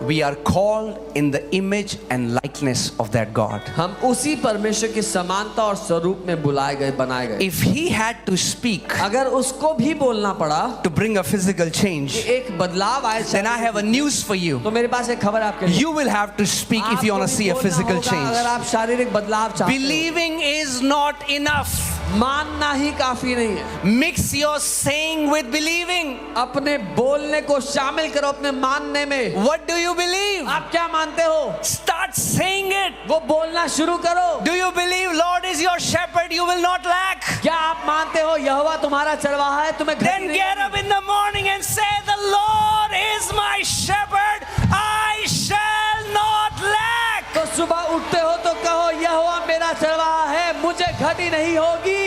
We are called in the image and likeness of that God. हम उसी परमेश्वर की समानता और स्वरूप में बुलाए गए, बनाए गए. If He had to speak अगर उसको भी बोलना पड़ा to bring a physical change, एक बदलाव आए, then I have a news for you. तो मेरे पास एक खबर आपके लिए. You will have to speak if you want to see a physical अगर change. आप शारीरिक बदलाव चाहते Believing is not enough. हो, मानना ही काफी नहीं है. Mix your saying with believing. अपने बोलने को शामिल करो अपने मानने में. What do you believe? आप क्या मानते हो? Start saying it. वो बोलना शुरू करो. Do you believe Lord is your shepherd, you will not lack? क्या आप मानते हो यहोवा तुम्हारा चरवाहा है, तुम्हें घटी Then नहीं get up in the morning and say, the Lord is my shepherd, I shall not lack. तो सुबह उठते हो तो कहो यहोवा मेरा चरवाहा है, मुझे घटी नहीं होगी.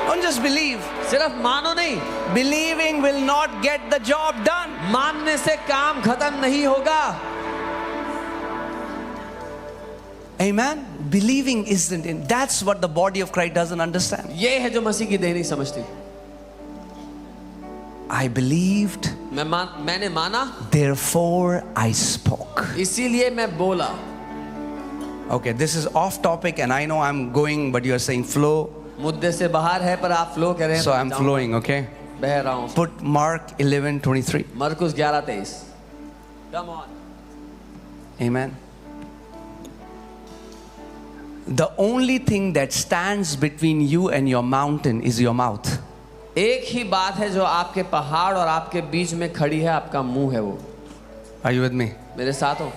Don't just believe. सिर्फ मानो नहीं. Believing will not get the job done. मानने से काम खत्म नहीं होगा. Amen. Believing isn't in. That's what the body of Christ doesn't understand. ये है जो मसीह की देह नहीं समझती. I believed, मैंने माना, therefore I spoke. इसीलिए मैं बोला. Okay, this is off topic and I know I'm going, but you're saying flow. मुद्दे से बाहर है पर आप फ्लो करें. So I'm flowing, okay? बह रहा हूँ. Put Mark 11:23. मरकुस 11:23. Come on. Amen. The only thing that stands between you and your mountain is your mouth. एक ही बात है जो आपके पहाड़ और आपके बीच में खड़ी है, आपका मुंह है वो. Are you with me? मेरे साथ हो.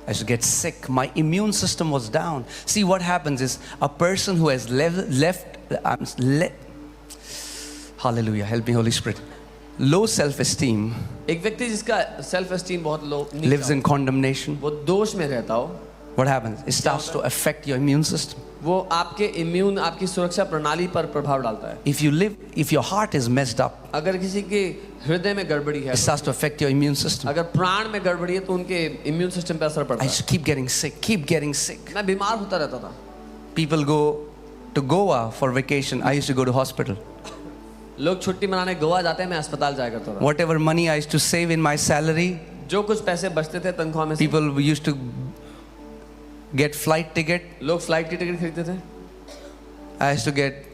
I used to get sick. My immune system was down. See, what happens is a person who has hallelujah, help me Holy Spirit, low self-esteem, एक व्यक्ति जिसका सेल्फ एस्टीम बहुत लो lives in condemnation, वो दोष में रहता हो, what happens? It starts to affect your immune system. वो आपके इम्यून, आपकी सुरक्षा प्रणाली पर प्रभाव डालता है. If your heart is messed up, अगर किसी के हृदय में गड़बड़ी है, it starts to affect your immune system. अगर प्राण में गड़बड़ी है तो उनके इम्यून सिस्टम पे असर पड़ता I है. just keep getting sick. मैं बीमार होता रहता था. People go to Goa for vacation. I used to go to hospital. लोग छुट्टी मनाने गोवा जाते हैं, मैं अस्पताल जाया करता था. Whatever money I used to save in my salary, जो कुछ पैसे बचते थे तनख्वाह में से, people used to get flight ticket. लोग फ्लाइट की टिकट खरीदते थे. I used to get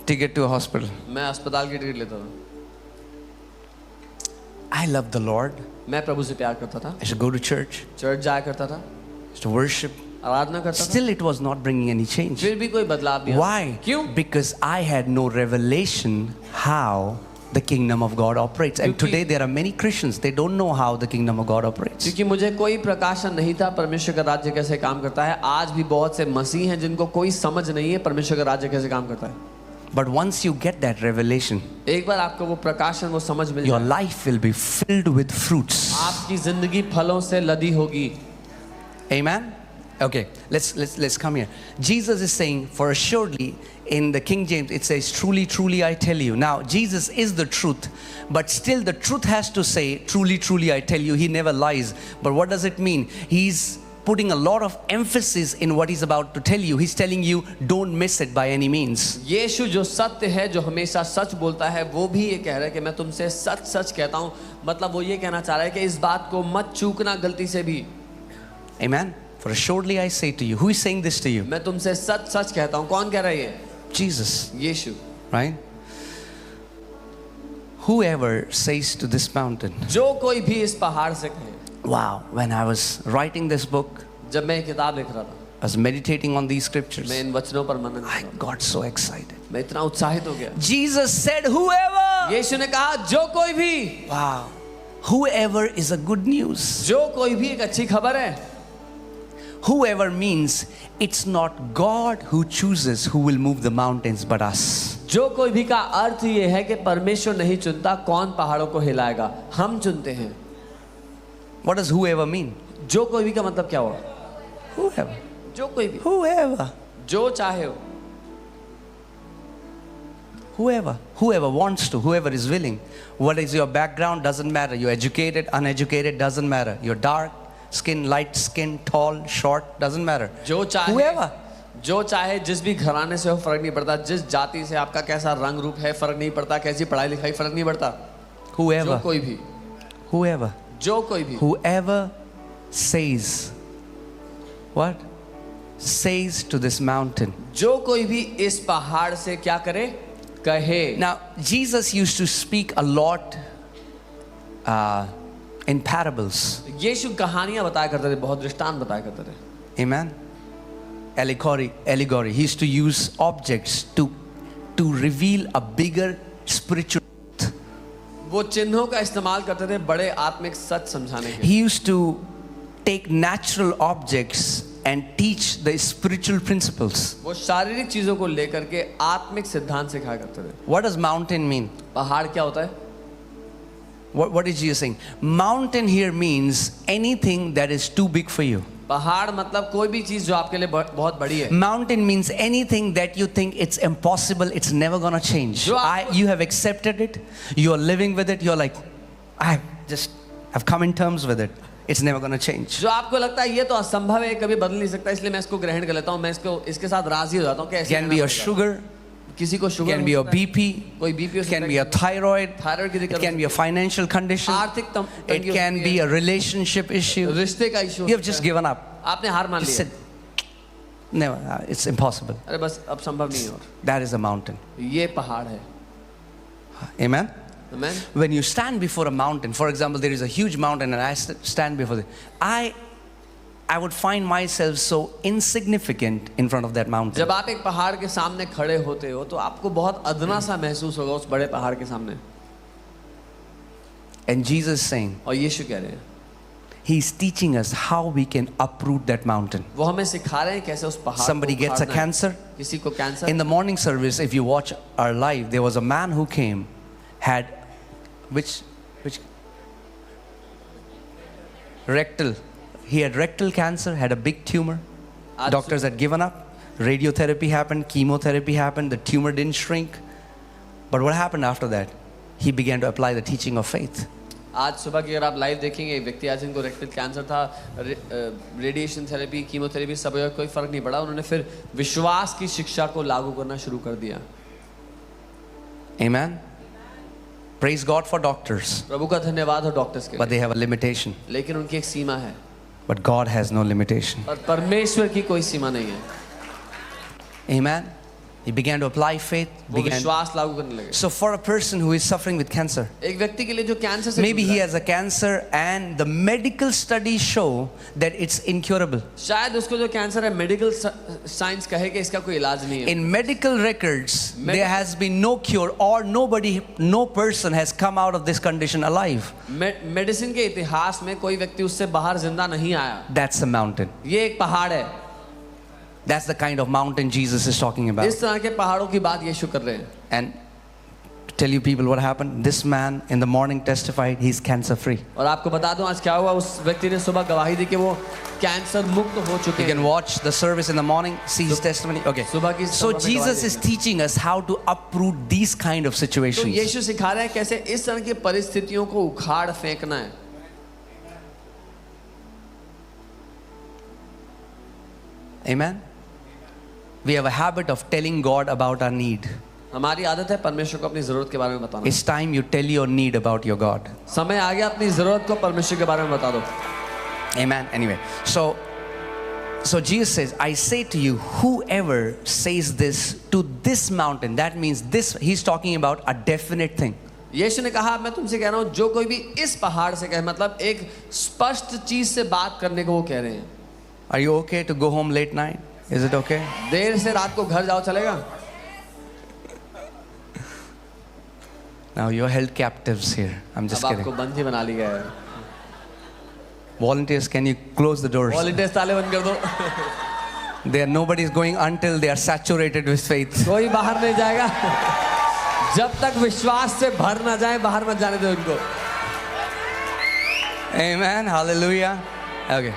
ticket to a hospital. मैं अस्पताल की टिकट लेता था. I love the Lord. मैं प्रभु से प्यार करता था. I used to go to church. Church जाया करता था. I used to worship. आराधना करता था. Still, it was not bringing any change. फिर भी कोई बदलाव नहीं. Why? क्यों? Because I had no revelation how the kingdom of God operates. And today there are many Christians, they don't know how the kingdom of God operates. क्योंकि मुझे कोई प्रकाशन नहीं था परमेश्वर का राज्य कैसे काम करता है. आज भी बहुत से मसीह हैं जिनको कोई समझ नहीं है परमेश्वर का राज्य कैसे काम करता है. But once you get that revelation, एक बार आपको वो प्रकाशन, वो समझ मिल your जाए, life will be filled with fruits. आपकी जिंदगी फलों से लदी होगी. Amen? Okay, let's come here. Jesus is saying, for assuredly, in the King James, it says, truly, truly, I tell you. Now, Jesus is the truth, but still the truth has to say, truly, truly, I tell you. He never lies. But what does it mean? He's putting a lot of emphasis in what he's about to tell you. He's telling you, don't miss it by any means. यीशु जो सत्य है, जो हमेशा सच बोलता है, वो भी ये कह रहा है कि मैं तुमसे सच सच कहता हूँ. मतलब वो ये कहना चाह रहा है कि इस बात को मत चूकना गलती से भी. Amen? For assuredly I say to you. Who is saying this to you? मैं तुमसे सच सच कहता हूँ. कौन कह रहा है ये? Jesus. Yeshu. Right? Whoever says to this mountain. जो कोई भी इस पहाड़ से कहे. Wow, when I was writing this book, जब मैं किताब लिख रहा था, I was meditating on these scriptures. मैं इन वचनों पर मनन I कर रहा था. got so excited. मैं इतना उत्साहित हो गया. Jesus said, whoever. यीशु ने कहा जो कोई भी. Wow. Whoever is a good news. जो कोई भी एक अच्छी खबर है. Whoever means it's not God who chooses who will move the mountains but us. जो कोई भी का अर्थ ये है कि परमेश्वर नहीं चुनता कौन पहाड़ों को हिलाएगा, हम चुनते हैं. What does whoever mean? जो कोई भी का मतलब क्या हुआ? Whoever. जो कोई भी. Whoever. जो चाहे हो. Whoever wants to, whoever is willing. What is your background doesn't matter. You're educated, uneducated, doesn't matter. You're dark skin, light skin, tall, short, doesn't matter. जो चाहे, Whoever. जो चाहे, जिस भी घराने से हो फर्क नहीं पड़ता, जिस जाति से आपका कैसा रंग रूप है फर्क नहीं पड़ता, कैसी पढ़ाई लिखाई फर्क नहीं पड़ता. Whoever. जो कोई भी. Whoever. जो कोई भी. Whoever says what? Says to this mountain. जो कोई भी इस पहाड़ से क्या करे? कहे. Now, Jesus used to speak a lot in parables. यीशु कहानियां बताया करते थे, बहुत दृष्टांत बताया करते थे. Amen. Allegory. He used to use objects to reveal a bigger spiritual truth. वो चिन्हों का इस्तेमाल करते थे बड़े आत्मिक सच समझाने के. He used to take natural objects and teach the spiritual principles. वो शारीरिक चीजों को लेकर के आत्मिक सिद्धांत सिखाया करते थे. What does mountain mean? पहाड़ क्या होता है? What is Jesus saying? Mountain here means anything that is too big for you. पहाड़ मतलब कोई भी चीज जो आपके लिए बहुत बड़ी है. Mountain means anything that you think it's impossible, it's never gonna change. You have accepted it, you are living with it, you're like, I've come in terms with it. It's never gonna change. जो आपको लगता है ये तो असंभव है, कभी बदल नहीं सकता, इसलिए मैं इसको ग्रहण कर लेता हूँ, मैं इसके साथ राजी हो जाता हूँ. It can be your sugar, किसी को sugar, can be your BP, कोई BP, it can be a thyroid, thyroid की it दिक्कत, can be a financial condition, आर्थिक it can be a relationship issue. रिश्ते का issue. You have just given up. आपने हार मान You लिया. said, never, it's impossible. अरे बस अब संभव नहीं हो. That is a mountain. ये पहाड़ है. Amen. Amen. When you stand before a mountain, for example, there is a huge mountain and I stand before it, I would find myself so insignificant in front of that mountain. जब आप एक पहाड़ के सामने खड़े होते हो तो आपको बहुत अदना सा महसूस होगा उस बड़े पहाड़ के सामने. And Jesus is saying, और यीशु कह रहे हैं, He's teaching us how we can uproot that mountain. वो हमें सिखा रहे हैं कैसे उस पहाड़ Somebody को gets a उखाड़ना है. cancer. किसी को cancer. In the morning service, if you watch our live, there was a man who came, had which rectal, he had rectal cancer, had a big tumor. आज Doctors had given up. Radiotherapy happened, chemotherapy happened, the tumor didn't shrink. But what happened after that? He began to apply the teaching of faith. आज सुबह की अगर आप live देखेंगे, एक व्यक्ति आज जिनको रेक्टल कैंसर था, रेडिएशन थेरेपी, कीमोथेरेपी सब जगह कोई फर्क नहीं पड़ा, उन्होंने फिर विश्वास की शिक्षा को लागू करना शुरू कर दिया. Amen. Praise God for doctors. प्रभु का धन्यवाद हो डॉक्टर्स के But लिए. they have a limitation. लेकिन उनकी एक सीमा है. But God has no limitation. और परमेश्वर की कोई सीमा नहीं है. Amen. He began to apply faith. वो विश्वास लागू करने लगे. So for a person who is suffering with cancer, एक व्यक्ति के लिए जो कैंसर से maybe जूझ he रहा है, has a cancer and the medical studies show that it's incurable. शायद उसको जो कैंसर है मेडिकल साइंस कहे कि इसका कोई इलाज नहीं है. In medical records, there has been no cure or no person has come out of this condition alive. Medicine के इतिहास में कोई व्यक्ति उससे बाहर जिंदा नहीं आया. That's a mountain. ये एक पहाड़ है. That's the kind of mountain Jesus is talking about. इस तरह के पहाड़ों की बात यीशु कर रहे हैं. And to tell you people what happened, this man in the morning testified he's cancer free. और आपको बता दूं आज क्या हुआ. उस व्यक्ति ने सुबह गवाही दी कि वो कैंसर मुक्त हो चुके You हैं. can watch the service in the morning, see his testimony. Okay. सुबह की So सभा में Jesus गवाही is देंगे. teaching us how to uproot these kind of तो situations. यीशु सिखा रहे हैं कैसे इस तरह की परिस्थितियों को उखाड़ फेंकना है. Amen. We have a habit of telling God about our need. हमारी आदत है परमेश्वर को अपनी जरूरत के बारे में बताना. It's time you tell your need about your God. समय आ गया अपनी जरूरत को परमेश्वर के बारे में बता दो. Amen. Anyway, so Jesus says, I say to you, whoever says this to this mountain, that means this, he's talking about a definite thing. यीशु ने कहा मैं तुमसे कह रहा हूँ जो कोई भी इस पहाड़ से कहे, मतलब एक स्पष्ट चीज से बात करने को वो कह रहे हैं. Are you okay to go home late night? Is it okay? देर से रात को घर जाओ चलेगा? Now you're held captives here. I'm just अब kidding. आपको बंदी बना लिया गया है. Volunteers, can you close the doors? Volunteers ताले बंद कर दो. There nobody is going until they are saturated with faith. कोई बाहर नहीं जाएगा जब तक विश्वास से भर ना जाए. बाहर मत जाने दो उनको. Amen. Hallelujah. Okay,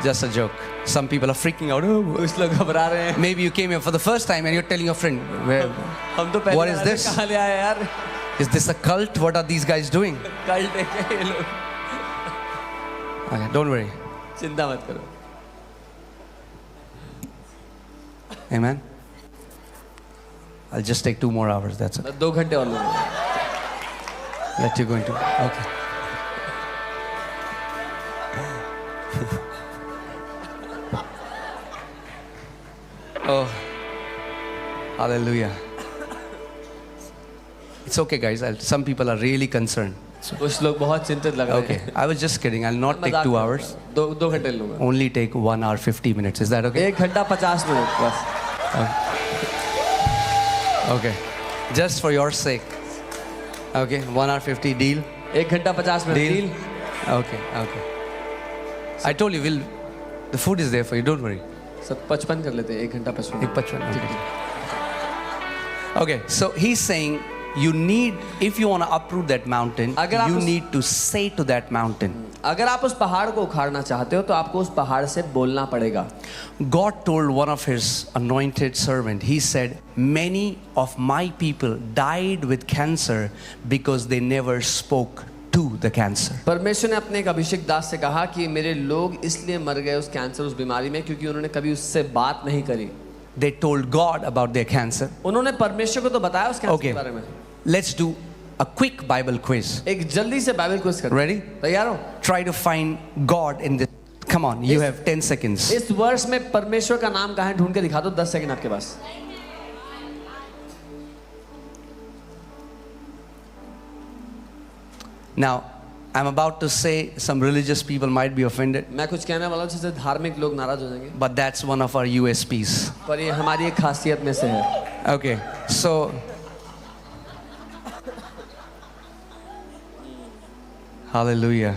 just a joke. Some people are freaking out. Oh, कुछ लोग घबरा रहे हैं. maybe you came here for the first time and you're telling your friend, where, हम तो पहले What is this? कहाँ ले आए यार? is this a cult? What are these guys doing? Cult है क्या ये लोग? Okay, don't worry. चिंता मत करो. Amen. I'll just take 2 more hours. That's it. 2 घंटे और लूँगा. Let you go into. Okay. Oh, hallelujah. It's okay, guys. Some people are really concerned. कुछ लोग बहुत चिंतित लग रहे Okay, हैं. I was just kidding. I'll not take मजाक 2 कर hours. रहा हूँ. 2 घंटे लूँगा. Only take 1 hour 50 minutes. Is that okay? 1 घंटा 50 मिनट बस. Okay. Just for your sake. Okay, 1 hour 50 deal. 1 घंटा 50 minute. Deal? Deal. Okay, okay. I told you, the food is there for you. Don't worry. सब 55 कर लेते हैं. 1 घंटा 55. 55, okay. Okay, so he's saying you need, if you want to uproot that mountain, अगर आप you उस- need to say to that mountain. अगर आप उस पहाड़ को उखाड़ना चाहते हो तो आपको उस पहाड़ से बोलना पड़ेगा. God told one of his anointed servant, he said, many of my people died with cancer because they never spoke to the cancer. परमेश्वर ने अपने एक अभिषेक दास से कहा कि मेरे लोग इसलिए मर गए उस कैंसर, उस बीमारी में, क्योंकि उन्होंने कभी उससे बात नहीं करी. They told God about their cancer. उन्होंने परमेश्वर को तो बताया उस कैंसर Okay, के बारे में. let's do a quick Bible quiz. एक जल्दी से बाइबल क्विज करते हैं. Ready? तैयार हो? Try to find God in this. Come on, you have 10 seconds. इस वर्ष में परमेश्वर का नाम कहाँ है ढूंढ के दिखा दो. 10 सेकंड आपके पास. Now, I'm about to say some religious people might be offended, मैं कुछ कहने वाला हूँ जिससे धार्मिक लोग नाराज हो जाएंगे, but that's one of our USPs. पर ये हमारी एक खासियत में से है. Okay, so hallelujah.